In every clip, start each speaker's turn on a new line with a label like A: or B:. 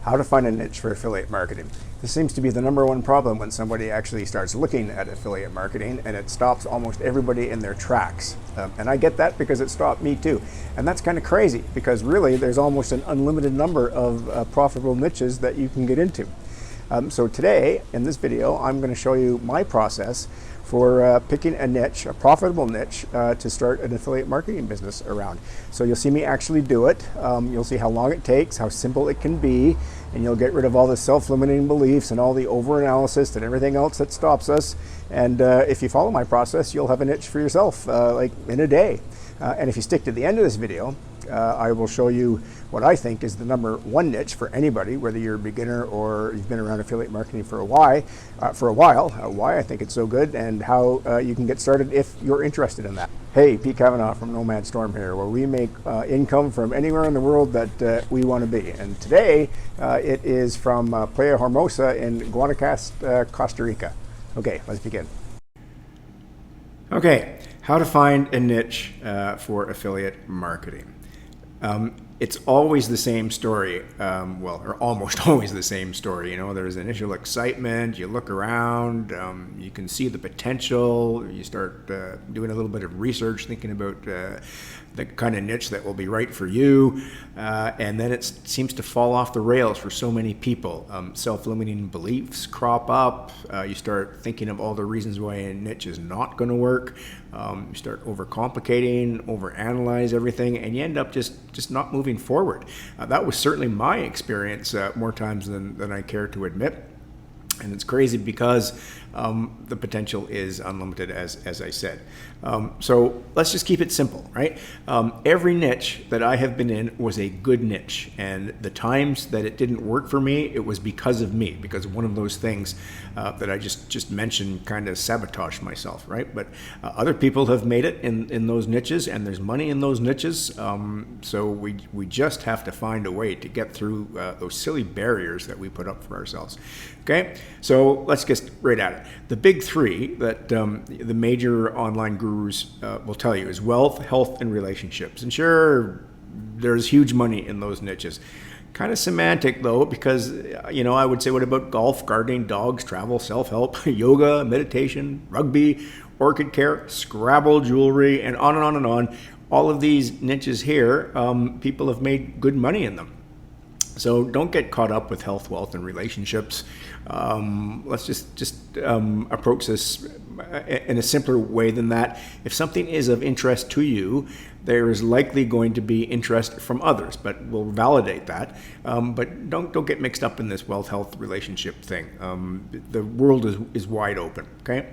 A: How to find a niche for affiliate marketing. This seems to be the number one problem when somebody actually starts looking at affiliate marketing, and it stops almost everybody in their tracks. And I get that because it stopped me too. And that's kind of crazy because really there's almost an unlimited number of profitable niches that you can get into. So today in this video, I'm going to show you my process for picking a niche, a profitable niche, to start an affiliate marketing business around. So you'll see me actually do it. You'll see how long it takes, how simple it can be, and you'll get rid of all the self-limiting beliefs and all the over-analysis and everything else that stops us. And if you follow my process, you'll have a niche for yourself, like in a day. And if you stick to the end of this video, I will show you what I think is the number one niche for anybody, whether you're a beginner or you've been around affiliate marketing for a while, why I think it's so good, and how you can get started if you're interested in that. Hey, Pete Cavanaugh from Nomad Storm here, where we make income from anywhere in the world that we want to be. And today it is from Playa Hermosa in Guanacaste, Costa Rica. Okay, let's begin. Okay, how to find a niche for affiliate marketing. It's always the same story, or almost always the same story. You know, there's initial excitement, you look around, you can see the potential, you start doing a little bit of research, thinking about the kind of niche that will be right for you, and then it seems to fall off the rails for so many people. Self-limiting beliefs crop up, you start thinking of all the reasons why a niche is not going to work, you start overcomplicating, overanalyze everything, and you end up just not moving forward. That was certainly my experience more times than I care to admit. And it's crazy because the potential is unlimited, as I said. So let's just keep it simple, right? Every niche that I have been in was a good niche. And the times that it didn't work for me, it was because of me, because one of those things that I just mentioned kind of sabotaged myself, right? But other people have made it in those niches, and there's money in those niches. So we just have to find a way to get through those silly barriers that we put up for ourselves. Okay, so let's get right at it. The big three that the major online gurus will tell you is wealth, health, and relationships. And sure, there's huge money in those niches. Kind of semantic though, because I would say, what about golf, gardening, dogs, travel, self-help, yoga, meditation, rugby, orchid care, Scrabble, jewelry, and on and on and on. All of these niches here, people have made good money in them. So don't get caught up with health, wealth, and relationships. Let's just approach this in a simpler way than that. If something is of interest to you, there is likely going to be interest from others, but we'll validate that. But don't get mixed up in this wealth, health, relationship thing. The world is wide open, okay?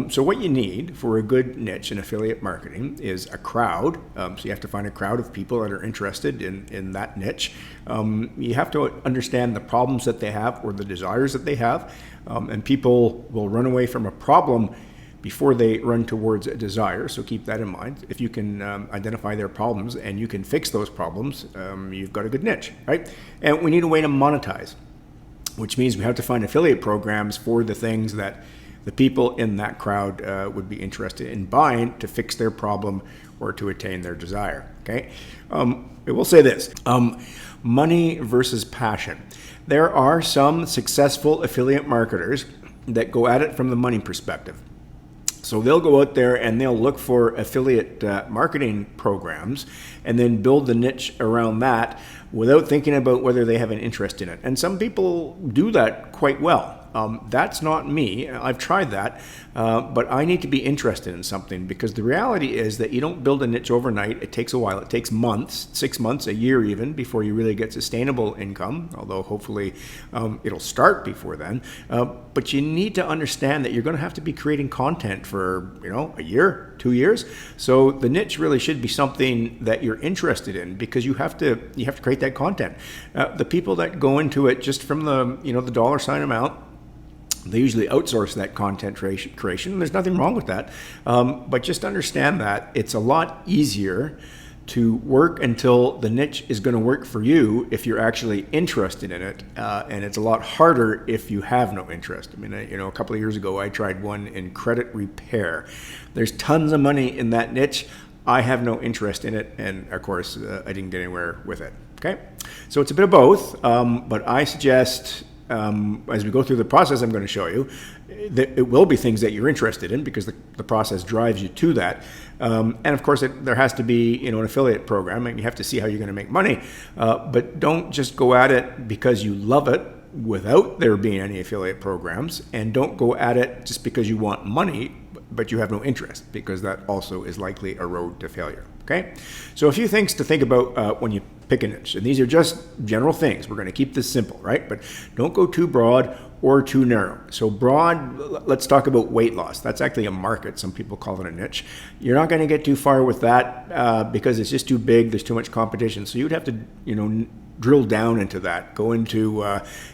A: So what you need for a good niche in affiliate marketing is a crowd. So you have to find a crowd of people that are interested in that niche. You have to understand the problems that they have or the desires that they have. And people will run away from a problem before they run towards a desire. So keep that in mind. If you can identify their problems and you can fix those problems, you've got a good niche, right? And we need a way to monetize, which means we have to find affiliate programs for the things that the people in that crowd would be interested in buying to fix their problem or to attain their desire, okay? I will say this, money versus passion. There are some successful affiliate marketers that go at it from the money perspective. So they'll go out there and they'll look for affiliate marketing programs and then build the niche around that without thinking about whether they have an interest in it. And some people do that quite well. That's not me. I've tried that, but I need to be interested in something, because the reality is that you don't build a niche overnight. It takes a while. It takes months, 6 months, a year even, before you really get sustainable income, although hopefully it'll start before then. But you need to understand that you're going to have to be creating content for, a year, 2 years. So the niche really should be something that you're interested in, because you have to create that content. The people that go into it just from the dollar sign amount, they usually outsource that content creation. There's nothing wrong with that. But just understand that it's a lot easier to work until the niche is going to work for you if you're actually interested in it. And it's a lot harder if you have no interest. I mean, a couple of years ago, I tried one in credit repair. There's tons of money in that niche. I have no interest in it. And of course, I didn't get anywhere with it. Okay, so it's a bit of both, but I suggest as we go through the process I'm going to show you, that it will be things that you're interested in because the process drives you to that. And of course, there has to be an affiliate program, and you have to see how you're going to make money. But don't just go at it because you love it without there being any affiliate programs, and don't go at it just because you want money but you have no interest, because that also is likely a road to failure. Okay, so a few things to think about when you pick a niche, and these are just general things. We're going to keep this simple, right? But don't go too broad or too narrow. So broad, let's talk about weight loss. That's actually a market. Some people call it a niche. You're not going to get too far with that because it's just too big. There's too much competition. So you'd have to, drill down into that. Go into,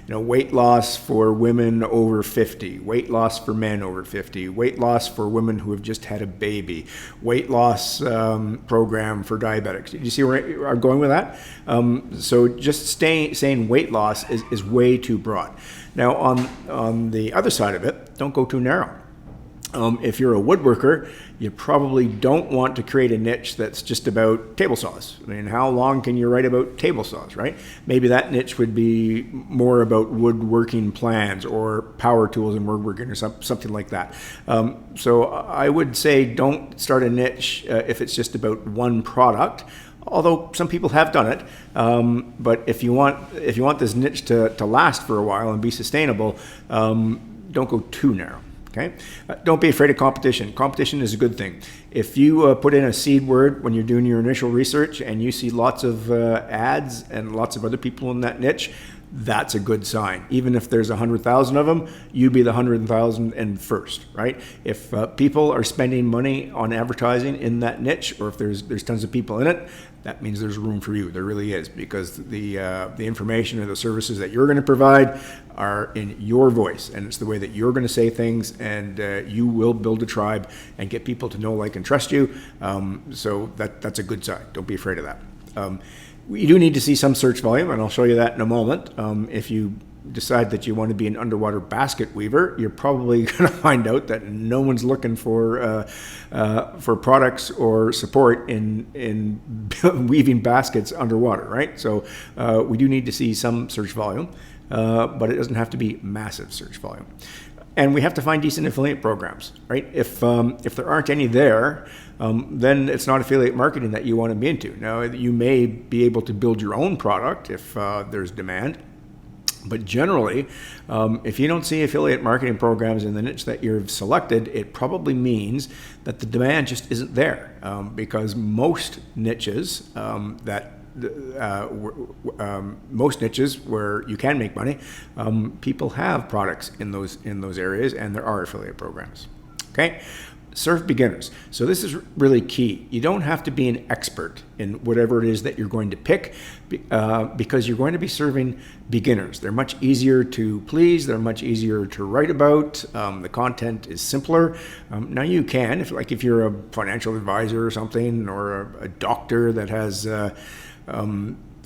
A: weight loss for women over 50, weight loss for men over 50, weight loss for women who have just had a baby, weight loss program for diabetics. You see where I'm going with that? So just saying weight loss is way too broad. Now, on the other side of it, don't go too narrow. If you're a woodworker, you probably don't want to create a niche that's just about table saws. I mean, how long can you write about table saws, right? Maybe that niche would be more about woodworking plans or power tools and woodworking or something like that. So I would say don't start a niche if it's just about one product. Although some people have done it, but if you want this niche to last for a while and be sustainable, don't go too narrow. Okay? Don't be afraid of competition. Competition is a good thing. If you put in a seed word when you're doing your initial research and you see lots of ads and lots of other people in that niche, that's a good sign. Even if there's 100,000 of them, you be the 101st, right? If people are spending money on advertising in that niche, or if there's tons of people in it, that means there's room for you. There really is, because the information or the services that you're going to provide are in your voice, and it's the way that you're going to say things, and you will build a tribe and get people to know, like, and trust you. So that's a good sign. Don't be afraid of that. You do need to see some search volume, and I'll show you that in a moment. If you decide that you want to be an underwater basket weaver, you're probably going to find out that no one's looking for products or support in weaving baskets underwater, right? So we do need to see some search volume, but it doesn't have to be massive search volume. And we have to find decent affiliate programs, right? If there aren't any there, then it's not affiliate marketing that you want to be into. Now, you may be able to build your own product if there's demand. But generally, if you don't see affiliate marketing programs in the niche that you've selected, it probably means that the demand just isn't there, because most niches most niches where you can make money, people have products in those areas, and there are affiliate programs. Okay. Serve beginners. So this is really key. You don't have to be an expert in whatever it is that you're going to pick, because you're going to be serving beginners. They're much easier to please. They're much easier to write about. The content is simpler. Now you can, if you're a financial advisor or something, or a doctor that has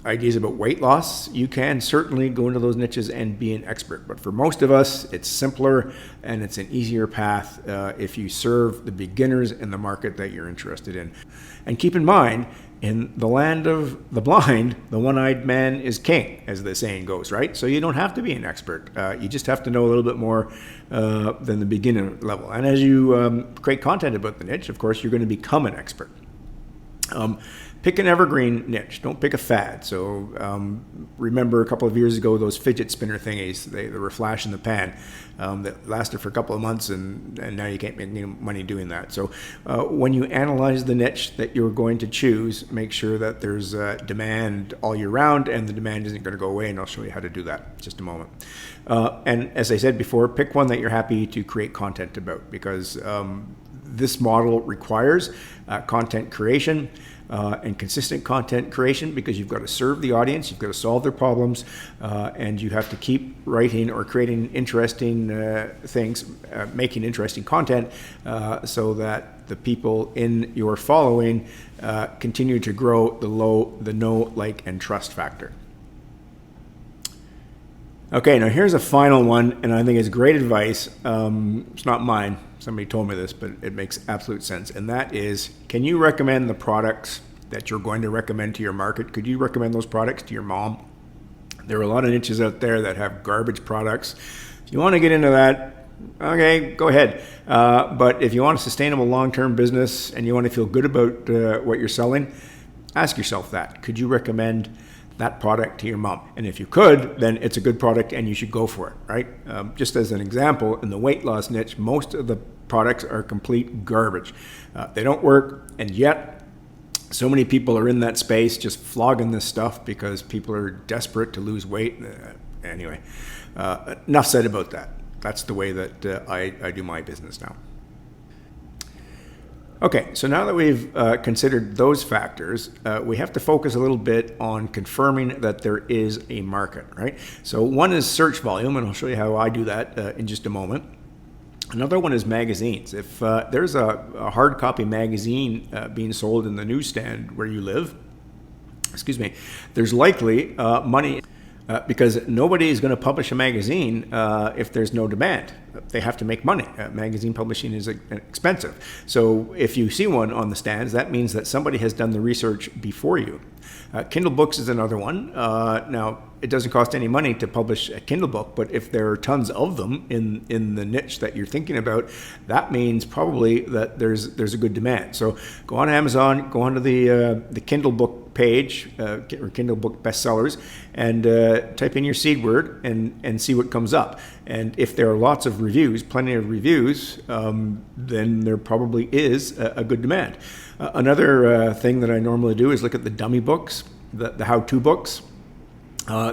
A: ideas about weight loss, you can certainly go into those niches and be an expert. But for most of us, it's simpler and it's an easier path if you serve the beginners in the market that you're interested in. And keep in mind, in the land of the blind, the one-eyed man is king, as the saying goes, right? So you don't have to be an expert. You just have to know a little bit more than the beginner level. And as you create content about the niche, of course, you're going to become an expert. Pick an evergreen niche. Don't pick a fad. So remember a couple of years ago, those fidget spinner thingies, they were flash in the pan, that lasted for a couple of months, and now you can't make any money doing that. So when you analyze the niche that you're going to choose, make sure that there's demand all year round, and the demand isn't going to go away, and I'll show you how to do that in just a moment. And as I said before, pick one that you're happy to create content about, because this model requires content creation, and consistent content creation, because you've got to serve the audience, you've got to solve their problems, and you have to keep writing or creating interesting things, making interesting content, so that the people in your following continue to grow the know, like, and trust factor. Okay, now here's a final one, and I think it's great advice. It's not mine. Somebody told me this, but it makes absolute sense. And that is, can you recommend the products that you're going to recommend to your market? Could you recommend those products to your mom? There are a lot of niches out there that have garbage products. If you want to get into that, okay, go ahead. But if you want a sustainable long-term business and you want to feel good about what you're selling, ask yourself that. Could you recommend that product to your mom? And if you could, then it's a good product and you should go for it, right? Just as an example, in the weight loss niche, most of the products are complete garbage. They don't work, and yet so many people are in that space just flogging this stuff because people are desperate to lose weight. Anyway, enough said about that. That's the way that I do my business now. Okay, so now that we've considered those factors, we have to focus a little bit on confirming that there is a market, right? So one is search volume, and I'll show you how I do that in just a moment. Another one is magazines. If there's a hard copy magazine being sold in the newsstand where you live, there's likely money because nobody is going to publish a magazine if there's no demand. They have to make money. Magazine publishing is expensive. So if you see one on the stands, that means that somebody has done the research before you. Kindle books is another one. Now, it doesn't cost any money to publish a Kindle book, but if there are tons of them in the niche that you're thinking about, that means probably that there's a good demand. So go on Amazon, go onto the Kindle book page or Kindle book bestsellers, and type in your seed word and see what comes up. And if there are lots of reviews, plenty of reviews, then there probably is a good demand. Another thing that I normally do is look at the dummy books, the how-to books.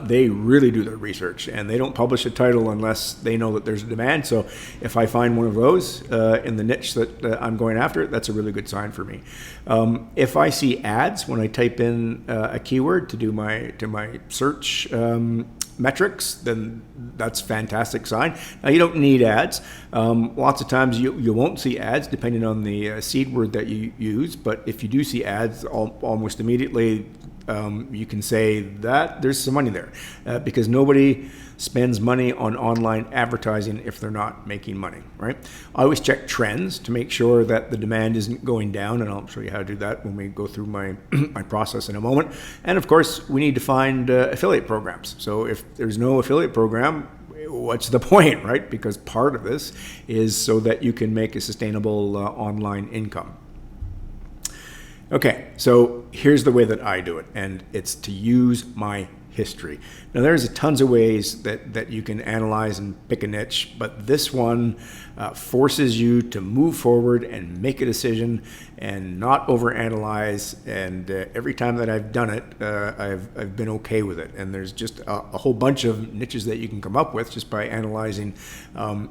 A: They really do their research, and they don't publish a title unless they know that there's a demand. So if I find one of those in the niche that I'm going after, that's a really good sign for me. If I see ads when I type in a keyword to my search metrics, then that's a fantastic sign. Now, you don't need ads. Lots of times you won't see ads depending on the seed word that you use, but if you do see ads, almost immediately you can say that there's some money there because nobody spends money on online advertising if they're not making money, right? I always check trends to make sure that the demand isn't going down, and I'll show you how to do that when we go through my my process in a moment. And of course, we need to find affiliate programs. So if there's no affiliate program, what's the point, right? Because part of this is so that you can make a sustainable online income. Okay, so here's the way that I do it, and it's to use my history. Now, there's tons of ways that you can analyze and pick a niche, but this one forces you to move forward and make a decision and not overanalyze. And every time that I've done it, I've been okay with it. And there's just a whole bunch of niches that you can come up with just by analyzing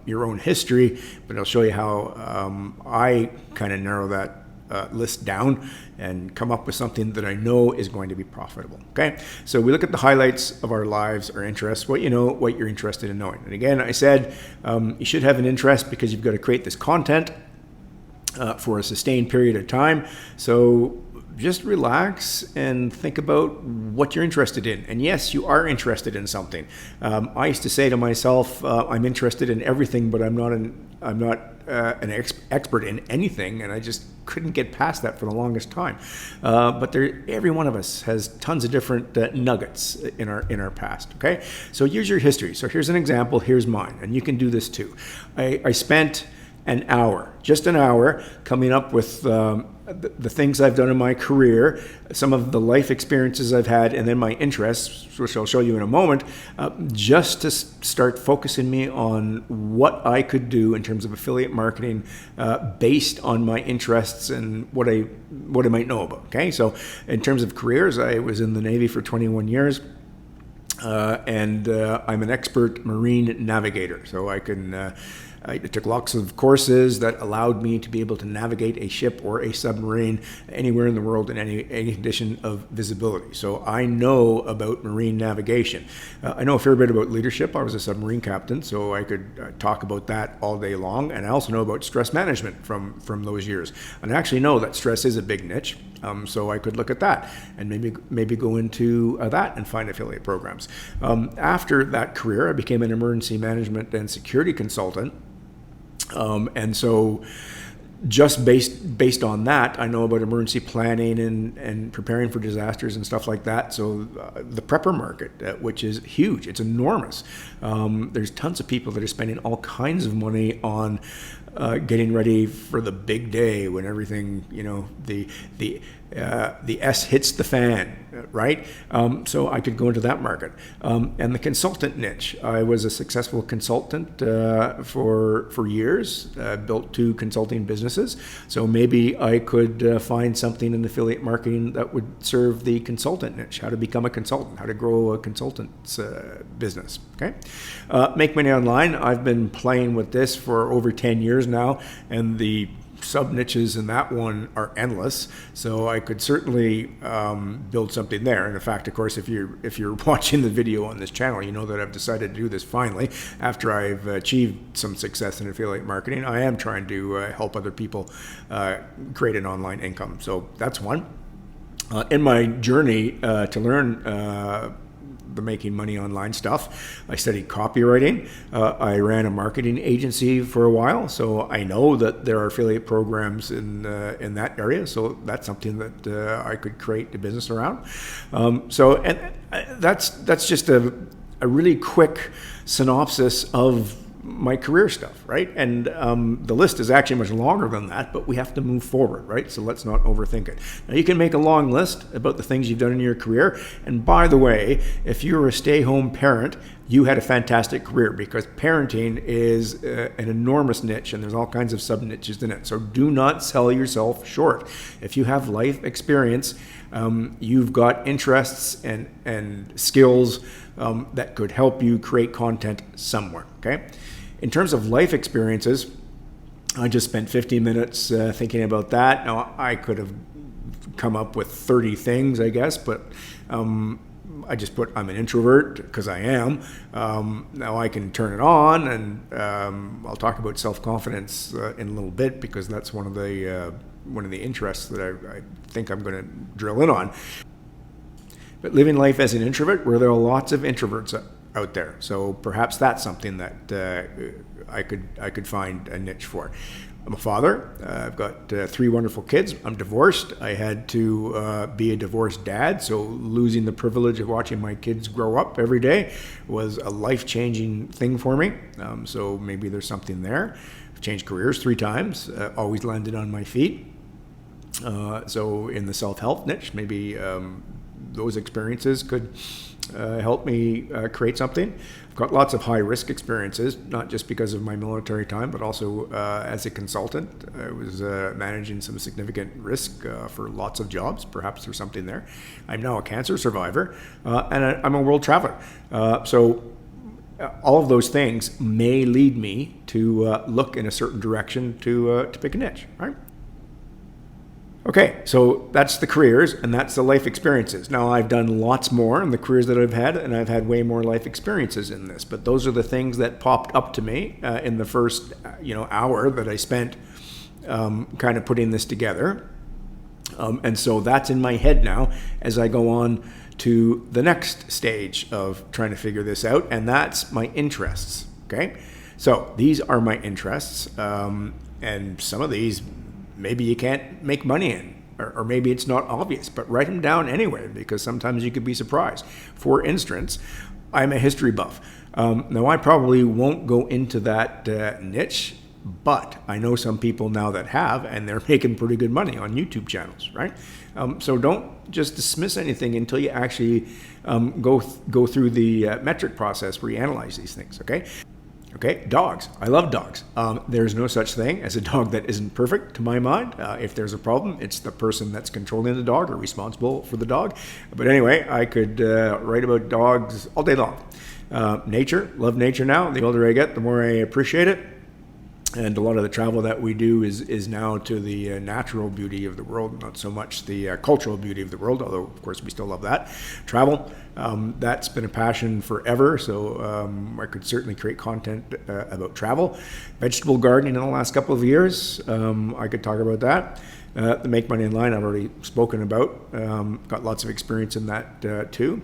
A: your own history. But I'll show you how I kind of narrow that list down and come up with something that I know is going to be profitable. Okay, so we look at the highlights of our lives, our interests, what you know, what you're interested in knowing. And again, I said you should have an interest because you've got to create this content for a sustained period of time. So just relax and think about what you're interested in. And yes, you are interested in something. I used to say to myself, I'm interested in everything, but I'm not an expert in anything, and I just couldn't get past that for the longest time. But every one of us has tons of different nuggets in our past. Okay, so use your history. So here's an example. Here's mine, and you can do this too. I spent just an hour, coming up with the things I've done in my career, some of the life experiences I've had, and then my interests, which I'll show you in a moment, just to start focusing me on what I could do in terms of affiliate marketing based on my interests and what I might know about. Okay, so in terms of careers, I was in the Navy for 21 years. And I'm an expert marine navigator, so I took lots of courses that allowed me to be able to navigate a ship or a submarine anywhere in the world in any condition of visibility. So I know about marine navigation. I know a fair bit about leadership. I was a submarine captain, so I could talk about that all day long. And I also know about stress management from those years. And I actually know that stress is a big niche. So I could look at that and maybe go into that and find affiliate programs. After that career, I became an emergency management and security consultant. And so just based on that, I know about emergency planning and preparing for disasters and stuff like that. So the prepper market, which is huge, it's enormous. There's tons of people that are spending all kinds of money on getting ready for the big day when everything, the S hits the fan, right? So I could go into that market. And the consultant niche. I was a successful consultant for years, built 2 consulting businesses. So maybe I could find something in affiliate marketing that would serve the consultant niche, how to become a consultant, how to grow a consultant's business, okay? Make money online. I've been playing with this for over 10 years now, and the sub niches in that one are endless. So I could certainly build something there. And in fact, of course, if you're watching the video on this channel, you know that I've decided to do this finally after I've achieved some success in affiliate marketing. I am trying to help other people create an online income. So that's one. In my journey to learn the making money online stuff, I studied copywriting. I ran a marketing agency for a while, so I know that there are affiliate programs in that area. So that's something that I could create a business around. That's just a really quick synopsis of my career stuff, right? And the list is actually much longer than that, but we have to move forward, right? So let's not overthink it. Now, you can make a long list about the things you've done in your career. And by the way, if you're a stay-home parent, you had a fantastic career, because parenting is an enormous niche, and there's all kinds of sub-niches in it. So do not sell yourself short. If you have life experience, you've got interests and skills that could help you create content somewhere, okay? In terms of life experiences, I just spent 15 minutes thinking about that. Now, I could have come up with 30 things, I guess, but I just put I'm an introvert because I am. Now I can turn it on, and I'll talk about self-confidence in a little bit, because that's one of the interests that I think I'm going to drill in on. But living life as an introvert, where there are lots of introverts out there, so perhaps that's something that I could find a niche for. I'm a father. I've got 3 wonderful kids. I'm divorced. I had to be a divorced dad, so losing the privilege of watching my kids grow up every day was a life-changing thing for me. So maybe there's something there. I've changed careers 3 times, always landed on my feet. So in the self-help niche, maybe those experiences could help me create something. I've got lots of high-risk experiences, not just because of my military time, but also as a consultant. I was managing some significant risk for lots of jobs. Perhaps there's something there. I'm now a cancer survivor, and I'm a world traveler. So all of those things may lead me to look in a certain direction to pick a niche, right? Okay, so that's the careers, and that's the life experiences. Now, I've done lots more in the careers that I've had, and I've had way more life experiences in this. But those are the things that popped up to me in the first, hour that I spent kind of putting this together. And so that's in my head now as I go on to the next stage of trying to figure this out, and that's my interests. Okay, so these are my interests, and some of these maybe you can't make money in, or maybe it's not obvious, but write them down anyway, because sometimes you could be surprised. For instance, I'm a history buff. Now, I probably won't go into that niche, but I know some people now that have, and they're making pretty good money on YouTube channels, right? So don't just dismiss anything until you actually go through the metric process where you analyze these things, okay? Okay, dogs. I love dogs. There's no such thing as a dog that isn't perfect, to my mind. If there's a problem, it's the person that's controlling the dog or responsible for the dog. But anyway, I could write about dogs all day long. Nature, love nature now. The older I get, the more I appreciate it. And a lot of the travel that we do is now to the natural beauty of the world, not so much the cultural beauty of the world, although, of course, we still love that. Travel, that's been a passion forever, so I could certainly create content about travel. Vegetable gardening in the last couple of years, I could talk about that. The Make Money Online I've already spoken about. Got lots of experience in that too.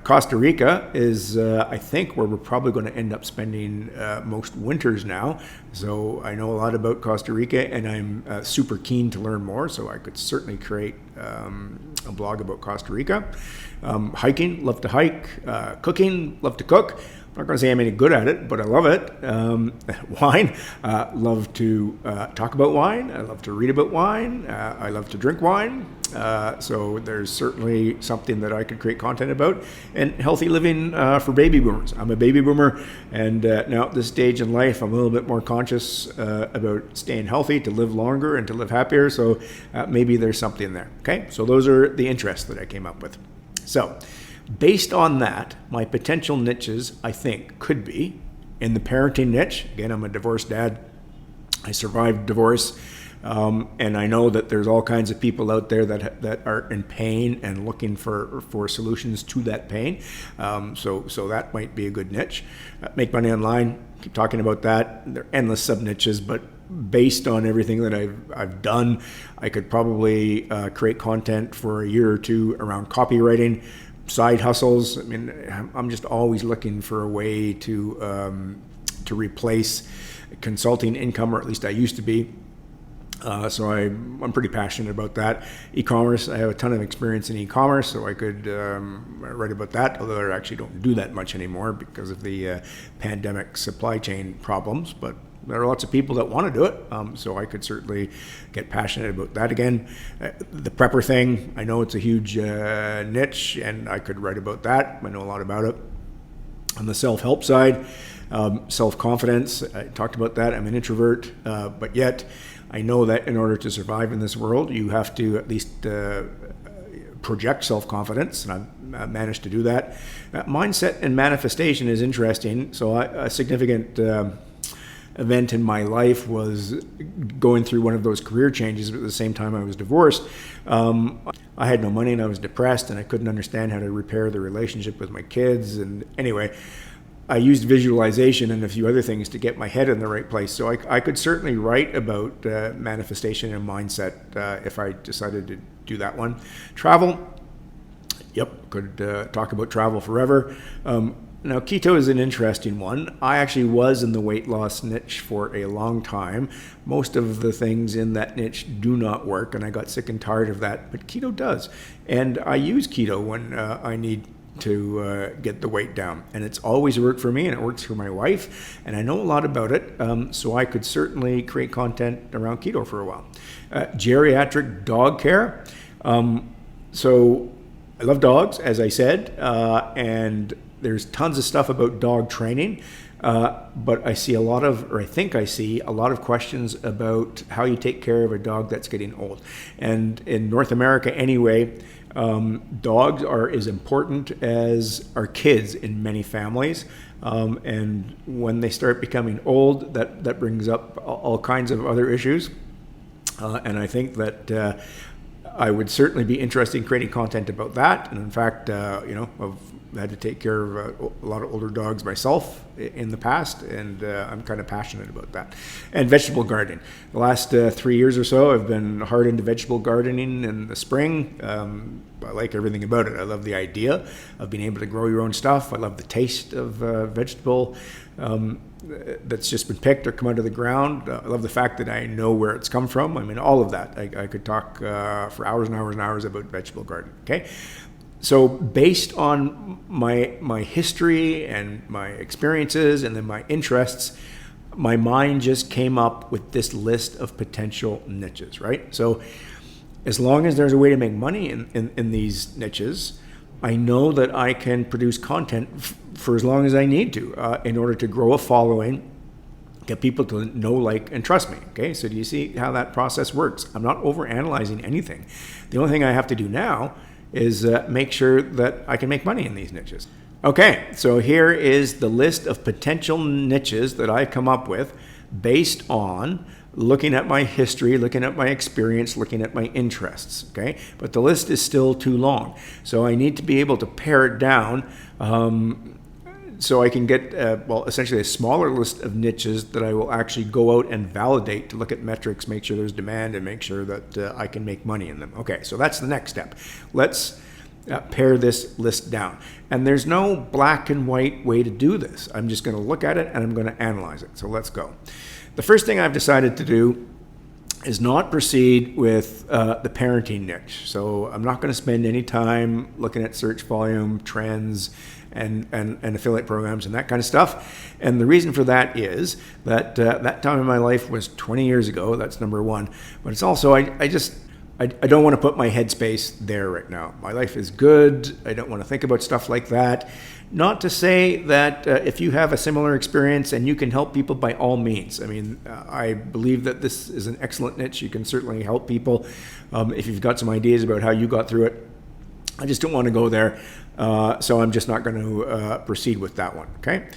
A: Costa Rica is, I think, where we're probably going to end up spending most winters now. So I know a lot about Costa Rica, and I'm super keen to learn more. So I could certainly create a blog about Costa Rica. Hiking, love to hike. Cooking, love to cook. I'm not going to say I'm any good at it, but I love it. Wine, love to talk about wine. I love to read about wine. I love to drink wine. So there's certainly something that I could create content about. And healthy living for baby boomers. I'm a baby boomer, and now at this stage in life, I'm a little bit more conscious about staying healthy, to live longer and to live happier. So maybe there's something there. Okay, so those are the interests that I came up with. So based on that, my potential niches, I think, could be in the parenting niche. Again, I'm a divorced dad. I survived divorce. And I know that there's all kinds of people out there that are in pain and looking for solutions to that pain. So that might be a good niche. Make Money Online, keep talking about that. There are endless sub niches, but based on everything that I've done, I could probably create content for a year or two around copywriting, side hustles. I mean, I'm just always looking for a way to replace consulting income, or at least I used to be. So I'm pretty passionate about that. E-commerce, I have a ton of experience in e-commerce, so I could write about that, although I actually don't do that much anymore because of the pandemic supply chain problems. But there are lots of people that want to do it, so I could certainly get passionate about that again. The prepper thing, I know it's a huge niche, and I could write about that. I know a lot about it. On the self-help side, self-confidence, I talked about that. I'm an introvert, but yet I know that in order to survive in this world, you have to at least project self-confidence, and I've managed to do that. Mindset and manifestation is interesting. So a significant event in my life was going through one of those career changes, but at the same time I was divorced. I had no money and I was depressed, and I couldn't understand how to repair the relationship with my kids. And anyway, I used visualization and a few other things to get my head in the right place. So I could certainly write about manifestation and mindset if I decided to do that one. Travel, yep, could talk about travel forever. Now, keto is an interesting one. I actually was in the weight loss niche for a long time. Most of the things in that niche do not work, and I got sick and tired of that, but keto does. And I use keto when I need to get the weight down. And it's always worked for me, and it works for my wife, and I know a lot about it, so I could certainly create content around keto for a while. Geriatric dog care. So I love dogs, as I said, and there's tons of stuff about dog training, but I see I think I see a lot of questions about how you take care of a dog that's getting old. And in North America anyway, dogs are as important as our kids in many families. And when they start becoming old, that brings up all kinds of other issues. And I think that I would certainly be interested in creating content about that. And in fact, I've had to take care of a lot of older dogs myself in the past, and I'm kind of passionate about that. And vegetable gardening. The last 3 years or so, I've been hard into vegetable gardening in the spring. I like everything about it. I love the idea of being able to grow your own stuff. I love the taste of vegetable that's just been picked or come out of the ground. I love the fact that I know where it's come from. I mean, all of that. I could talk for hours and hours and hours about vegetable gardening. Okay. So based on my history and my experiences and then my interests, my mind just came up with this list of potential niches, right? So as long as there's a way to make money in these niches, I know that I can produce content for as long as I need to in order to grow a following, get people to know, like, and trust me. Okay, so do you see how that process works? I'm not overanalyzing anything. The only thing I have to do now is make sure that I can make money in these niches. Okay, so here is the list of potential niches that I come up with based on looking at my history, looking at my experience, looking at my interests, okay? But the list is still too long. So I need to be able to pare it down so I can get, essentially a smaller list of niches that I will actually go out and validate to look at metrics, make sure there's demand, and make sure that I can make money in them. Okay, so that's the next step. Let's pare this list down. And there's no black and white way to do this. I'm just going to look at it and I'm going to analyze it. So let's go. The first thing I've decided to do is not proceed with the parenting niche. So I'm not going to spend any time looking at search volume, trends, and affiliate programs and that kind of stuff. And the reason for that is that that time in my life was 20 years ago. That's number one. But it's also, I don't want to put my headspace there right now. My life is good. I don't want to think about stuff like that. Not to say that if you have a similar experience and you can help people, by all means. I mean, I believe that this is an excellent niche. You can certainly help people if you've got some ideas about how you got through it. I just don't want to go there, so I'm just not going to proceed with that one, okay?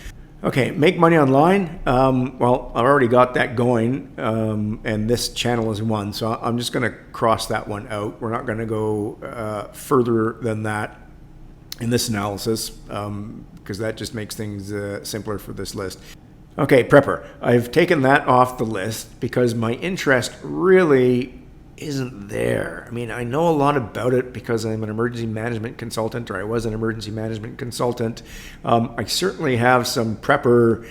A: Okay, make money online. Well, I've already got that going, and this channel is one, so I'm just going to cross that one out. We're not going to go further than that in this analysis, because that just makes things simpler for this list. Okay, Prepper. I've taken that off the list because my interest really isn't there. I mean, I know a lot about it because I'm an emergency management consultant, or I was an emergency management consultant. I certainly have some prepper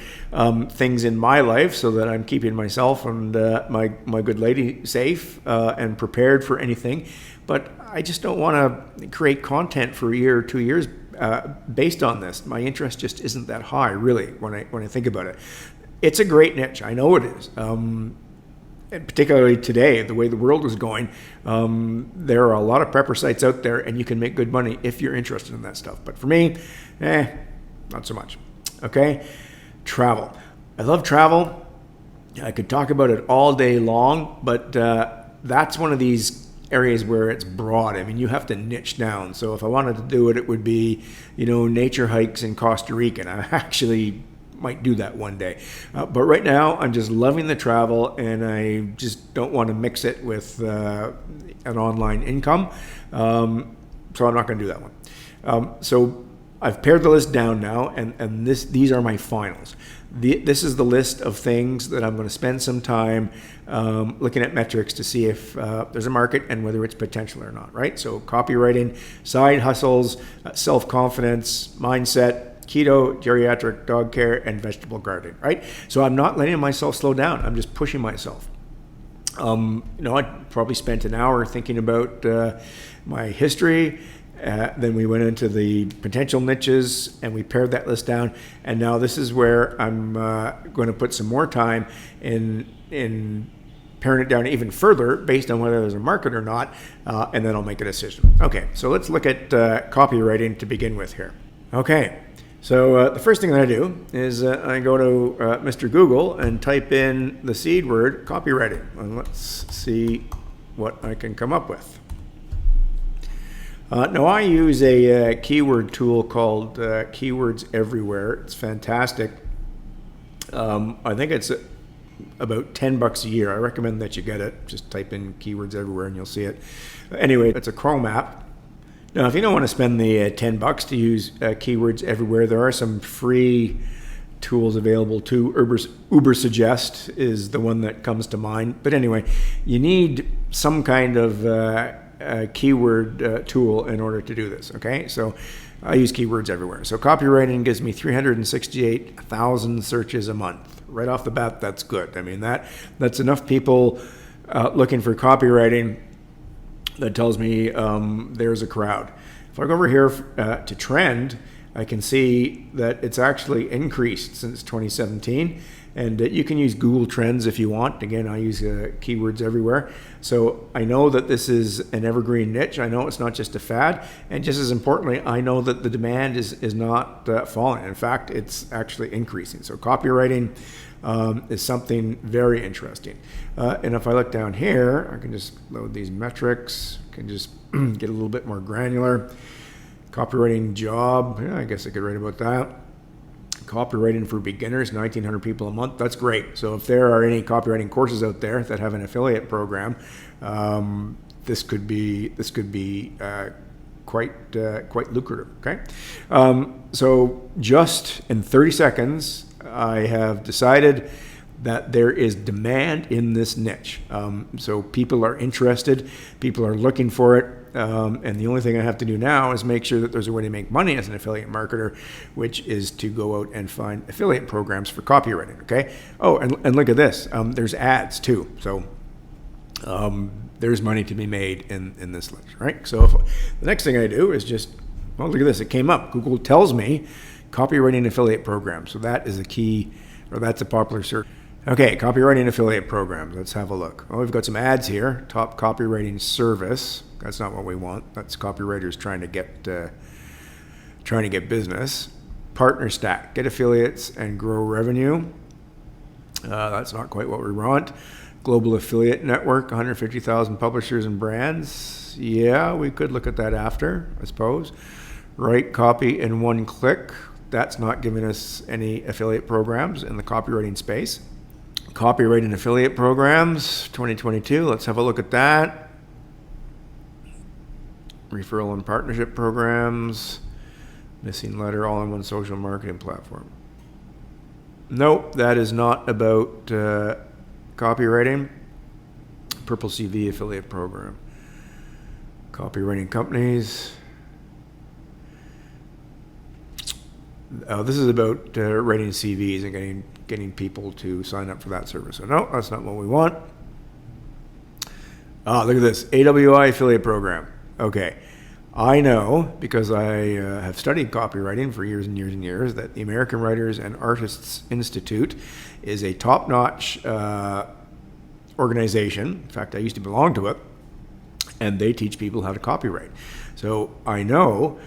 A: things in my life so that I'm keeping myself and my good lady safe and prepared for anything. But I just don't want to create content for a year or 2 years based on this. My interest just isn't that high, really, when I think about it. It's a great niche. I know it is. And particularly today, the way the world is going, there are a lot of prepper sites out there, and you can make good money if you're interested in that stuff. But for me, not so much. Okay, travel. I love travel. I could talk about it all day long, but that's one of these areas where it's broad. I mean, you have to niche down. So if I wanted to do it, it would be, nature hikes in Costa Rica. And I actually might do that one day. But right now, I'm just loving the travel, and I just don't want to mix it with an online income. So I'm not going to do that one. So I've pared the list down now, and these are my finals. This is the list of things that I'm going to spend some time looking at metrics to see if there's a market and whether it's potential or not, right? So copywriting, side hustles, self-confidence, mindset, keto, geriatric dog care, and vegetable gardening, right? So I'm not letting myself slow down. I'm just pushing myself. I probably spent an hour thinking about my history. Then we went into the potential niches and we pared that list down. And now this is where I'm going to put some more time in paring it down even further based on whether there's a market or not. And then I'll make a decision. Okay, so let's look at copywriting to begin with here. Okay, so the first thing that I do is I go to Mr. Google and type in the seed word copywriting. And let's see what I can come up with. Now, I use a keyword tool called Keywords Everywhere. It's fantastic. I think it's about $10 a year. I recommend that you get it. Just type in Keywords Everywhere and you'll see it. Anyway, it's a Chrome app. Now, if you don't want to spend the $10 to use Keywords Everywhere, there are some free tools available too. Ubersuggest is the one that comes to mind. But anyway, you need some kind of keyword tool in order to do this, okay? So I use Keywords Everywhere. So copywriting gives me 368,000 searches a month. Right off the bat, that's good. I mean, that's enough people looking for copywriting that tells me there's a crowd. If I go over here to trend, I can see that it's actually increased since 2017. And you can use Google Trends if you want. Again, I use Keywords Everywhere. So I know that this is an evergreen niche. I know it's not just a fad. And just as importantly, I know that the demand is not falling. In fact, it's actually increasing. So copywriting is something very interesting. And if I look down here, I can just load these metrics. I can just get a little bit more granular. Copywriting job, yeah, I guess I could write about that. Copywriting for beginners, 1,900 people a month. That's great. So if there are any copywriting courses out there that have an affiliate program, this could be quite lucrative. Okay, so just in 30 seconds, I have decided that there is demand in this niche. So people are interested, people are looking for it. And the only thing I have to do now is make sure that there's a way to make money as an affiliate marketer, which is to go out and find affiliate programs for copywriting. Okay. Oh, and look at this. There's ads too. So there's money to be made in this list, right? So the next thing I do is just, well, look at this. It came up. Google tells me copywriting affiliate program. So that is a key, or that's a popular search. Okay, copywriting affiliate programs. Let's have a look. Oh, we've got some ads here. Top copywriting service. That's not what we want. That's copywriters trying to get business. Partner stack. Get affiliates and grow revenue. That's not quite what we want. Global affiliate network. 150,000 publishers and brands. Yeah, we could look at that after, I suppose. Write copy in one click. That's not giving us any affiliate programs in the copywriting space. Copywriting affiliate programs 2022. Let's have a look at that. Referral and partnership programs. Missing letter, all-in-one social marketing platform. Nope, that is not about copywriting. Purple CV affiliate program. Copywriting companies. This is about writing CVs and getting people to sign up for that service. So no, that's not what we want. Look at this, AWI affiliate program. Okay, I know because I have studied copywriting for years and years and years that the American Writers and Artists Institute is a top-notch organization. In fact, I used to belong to it, and they teach people how to copyright. So I know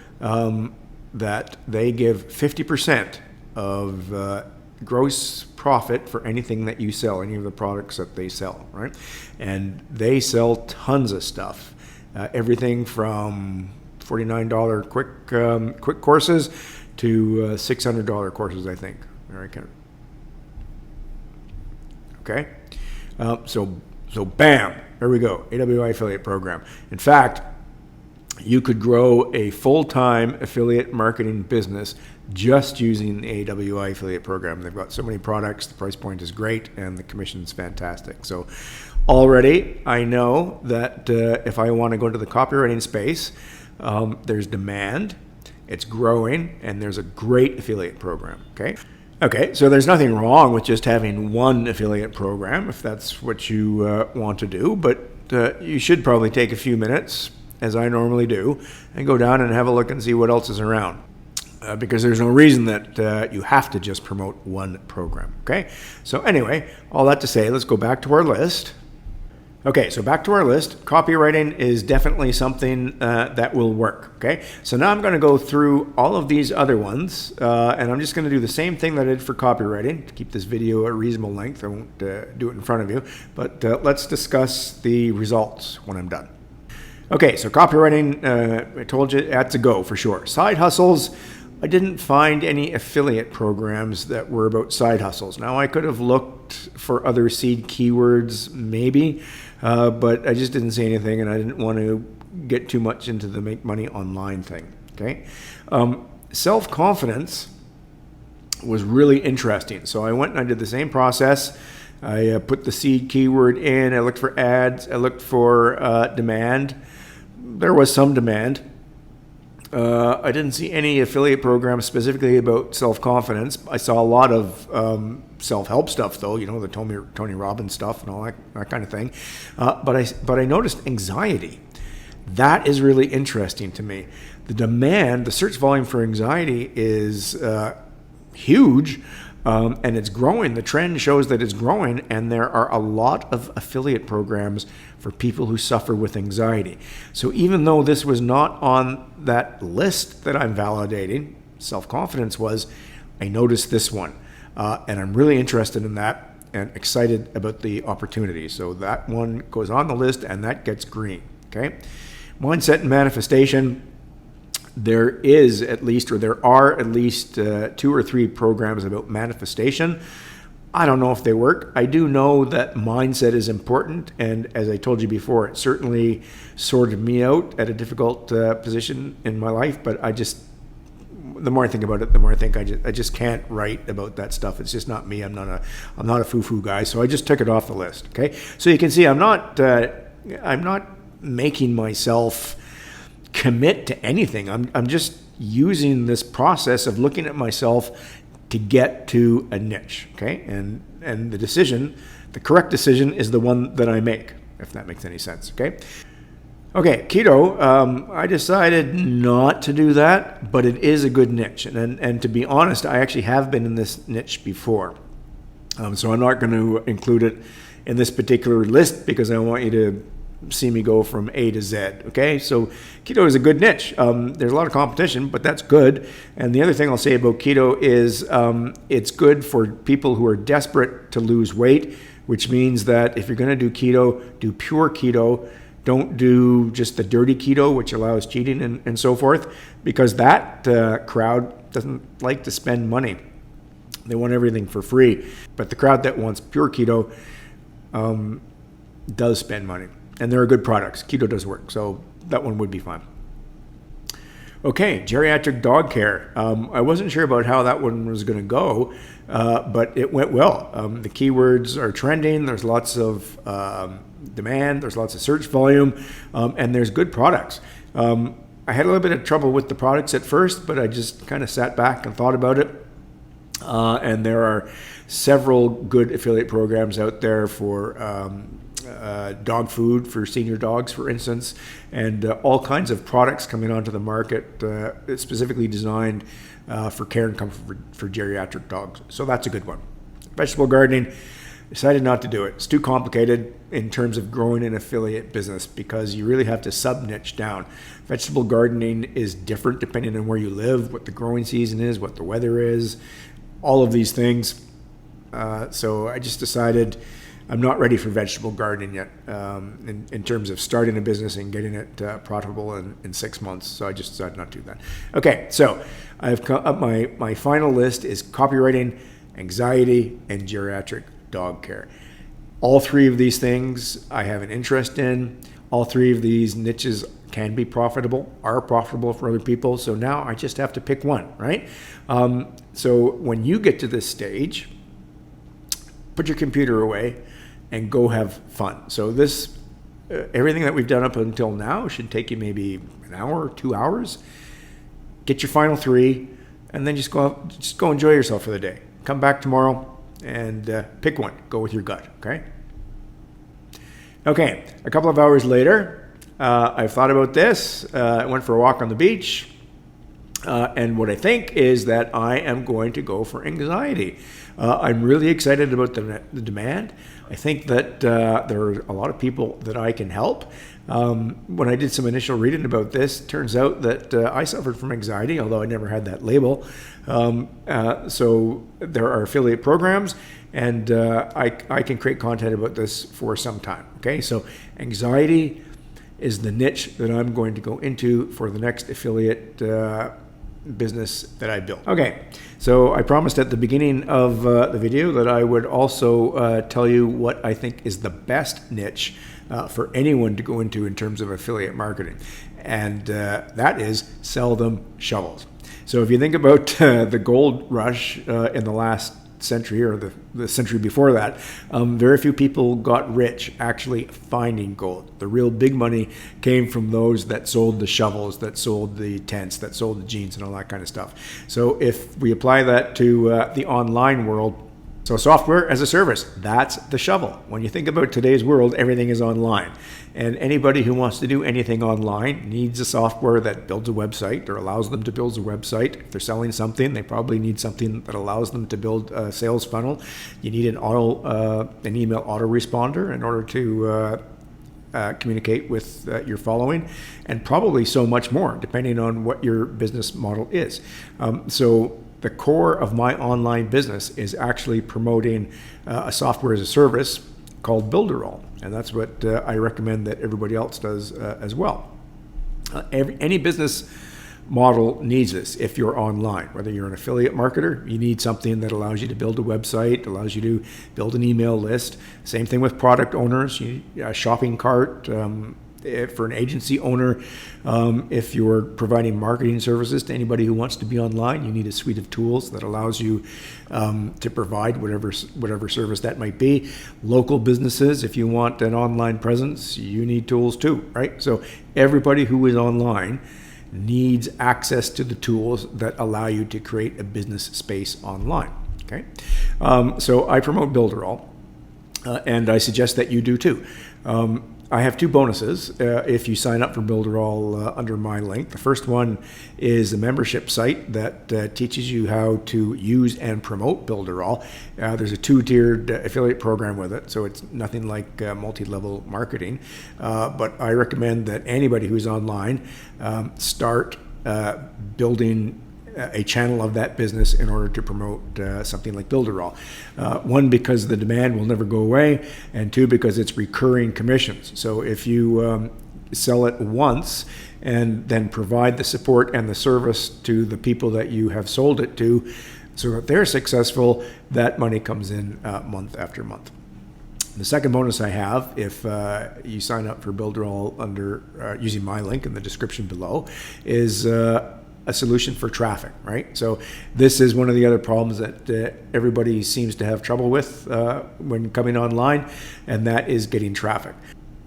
A: that they give 50% of gross profit for anything that you sell, any of the products that they sell, right? And they sell tons of stuff, everything from $49 quick courses to $600 courses, I think. All right, okay. So bam, there we go. AWI affiliate program. In fact, you could grow a full-time affiliate marketing business just using the AWI affiliate program. They've got so many products, the price point is great, and the commission's fantastic. So already I know that if I want to go into the copywriting space, there's demand, it's growing, and there's a great affiliate program, Okay, so there's nothing wrong with just having one affiliate program if that's what you want to do, but you should probably take a few minutes, as I normally do, and go down and have a look and see what else is around. Because there's no reason that you have to just promote one program, okay? So anyway, all that to say, let's go back to our list. Okay, so back to our list. Copywriting is definitely something that will work, okay? So now I'm going to go through all of these other ones, and I'm just going to do the same thing that I did for copywriting to keep this video a reasonable length. I won't do it in front of you, but let's discuss the results when I'm done. Okay, so copywriting, I told you, that's a go for sure. Side hustles, I didn't find any affiliate programs that were about side hustles. Now, I could have looked for other seed keywords, maybe, but I just didn't see anything, and I didn't want to get too much into the make money online thing, okay? Self-confidence was really interesting. So I went and I did the same process. I put the seed keyword in, I looked for ads, I looked for demand. There was some demand. I didn't see any affiliate programs specifically about self-confidence. I saw a lot of self-help stuff, though, the Tony Robbins stuff and all that kind of thing. But I noticed anxiety. That is really interesting to me. The demand, the search volume for anxiety is huge, and it's growing. The trend shows that it's growing, and there are a lot of affiliate programs for people who suffer with anxiety. So even though this was not on that list that I'm validating, self-confidence was, I noticed this one, and I'm really interested in that and excited about the opportunity. So that one goes on the list, and that gets green, okay? Mindset and manifestation. There are at least 2 or 3 programs about manifestation. I don't know if they work. I do know that mindset is important, and as I told you before, it certainly sorted me out at a difficult position in my life. But the more I think about it, the more I think I just can't write about that stuff. It's just not me. I'm not a foo-foo guy. So I just took it off the list. Okay, so you can see I'm not making myself commit to anything. I'm just using this process of looking at myself to get to a niche, okay? And the correct decision is the one that I make, if that makes any sense, okay? Okay, keto, I decided not to do that, but it is a good niche. And to be honest, I actually have been in this niche before. So I'm not going to include it in this particular list because I want you to see me go from A to Z, okay? So keto is a good niche. There's a lot of competition, but that's good. And the other thing I'll say about keto is it's good for people who are desperate to lose weight, which means that if you're going to do keto, do pure keto. Don't do just the dirty keto, which allows cheating and so forth, because that crowd doesn't like to spend money. They want everything for free. But the crowd that wants pure keto does spend money. And there are good products. Keto does work, so that one would be fine. Okay, geriatric dog care. I wasn't sure about how that one was going to go, but it went well. The keywords are trending. There's lots of demand. There's lots of search volume, and there's good products. I had a little bit of trouble with the products at first, but I just kind of sat back and thought about it. And there are several good affiliate programs out there for dog food for senior dogs, for instance, and all kinds of products coming onto the market specifically designed for care and comfort for geriatric dogs. So that's a good one. Vegetable gardening, decided not to do it. It's too complicated in terms of growing an affiliate business because you really have to sub-niche down. Vegetable gardening is different depending on where you live, what the growing season is, what the weather is, all of these things. So I just decided I'm not ready for vegetable gardening yet in terms of starting a business and getting it profitable in 6 months. So I just decided not to do that. Okay, so I've come up my final list is copywriting, anxiety, and geriatric dog care. All three of these things I have an interest in. All three of these niches can be profitable, are profitable for other people. So now I just have to pick one, right? So when you get to this stage, put your computer away and go have fun. So this, everything that we've done up until now should take you maybe an hour or 2 hours. Get your final three, and then just go enjoy yourself for the day. Come back tomorrow and pick one. Go with your gut, okay? Okay, a couple of hours later, I've thought about this. I went for a walk on the beach. And what I think is that I am going to go for anxiety. I'm really excited about the demand. I think that there are a lot of people that I can help. When I did some initial reading about this, it turns out that I suffered from anxiety, although I never had that label. So there are affiliate programs, and I can create content about this for some time. Okay, so anxiety is the niche that I'm going to go into for the next affiliate business that I built. Okay, so I promised at the beginning of the video that I would also tell you what I think is the best niche for anyone to go into in terms of affiliate marketing, and that is sell them shovels. So if you think about the gold rush in the last century or the century before that, very few people got rich actually finding gold. The real big money came from those that sold the shovels, that sold the tents, that sold the jeans and all that kind of stuff. So if we apply that to the online world, so software as a service, that's the shovel. When you think about today's world, everything is online. And anybody who wants to do anything online needs a software that builds a website or allows them to build a website. If they're selling something, they probably need something that allows them to build a sales funnel. You need an email autoresponder in order to communicate with your following, and probably so much more, depending on what your business model is. So the core of my online business is actually promoting a software as a service called Builderall, and that's what I recommend that everybody else does as well. Any business model needs this. If you're online, whether you're an affiliate marketer, you need something that allows you to build a website, allows you to build an email list. Same thing with product owners, a shopping cart. For an agency owner, if you're providing marketing services to anybody who wants to be online, you need a suite of tools that allows you to provide whatever service that might be. Local businesses, if you want an online presence, you need tools too, right? So everybody who is online needs access to the tools that allow you to create a business space online. Okay, so I promote Builderall, and I suggest that you do too. I have two bonuses if you sign up for Builderall under my link. The first one is a membership site that teaches you how to use and promote Builderall. There's a two-tiered affiliate program with it, so it's nothing like multi-level marketing. But I recommend that anybody who's online start building a channel of that business in order to promote something like Builderall. One, because the demand will never go away, and two, because it's recurring commissions. So if you sell it once and then provide the support and the service to the people that you have sold it to so that they're successful, that money comes in month after month. The second bonus I have, if you sign up for Builderall under using my link in the description below, is a solution for traffic, right? So this is one of the other problems that everybody seems to have trouble with when coming online, and that is getting traffic.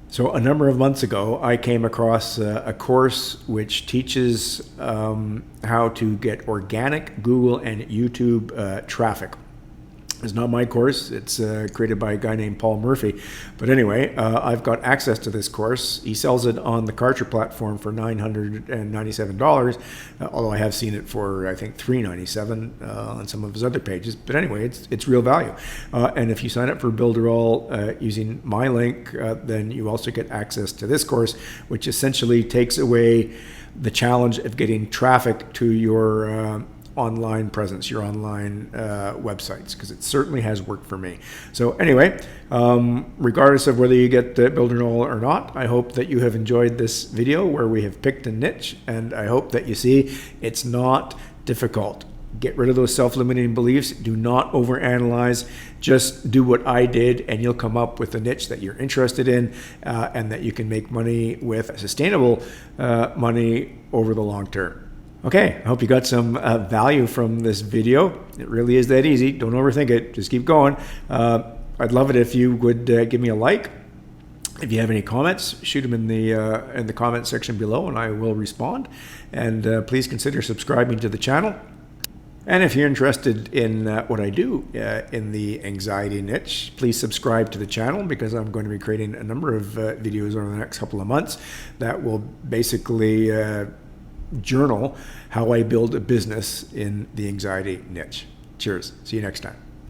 A: So a number of months ago, I came across a course which teaches how to get organic Google and YouTube traffic. It's not my course. It's created by a guy named Paul Murphy. But anyway, I've got access to this course. He sells it on the Kartra platform for $997, although I have seen it for, I think, $397 on some of his other pages. But anyway, it's real value. And if you sign up for Builderall using my link, then you also get access to this course, which essentially takes away the challenge of getting traffic to your online presence, your online websites, because it certainly has worked for me. So anyway, regardless of whether you get Builderall or not, I hope that you have enjoyed this video where we have picked a niche, and I hope that you see it's not difficult. Get rid of those self-limiting beliefs. Do not overanalyze. Just do what I did, and you'll come up with a niche that you're interested in and that you can make money with, sustainable money over the long term. Okay, I hope you got some value from this video. It really is that easy. Don't overthink it. Just keep going. I'd love it if you would give me a like. If you have any comments, shoot them in the comment section below, and I will respond. And please consider subscribing to the channel. And if you're interested in what I do in the anxiety niche, please subscribe to the channel, because I'm going to be creating a number of videos over the next couple of months that will basically journal how I build a business in the anxiety niche. Cheers. See you next time.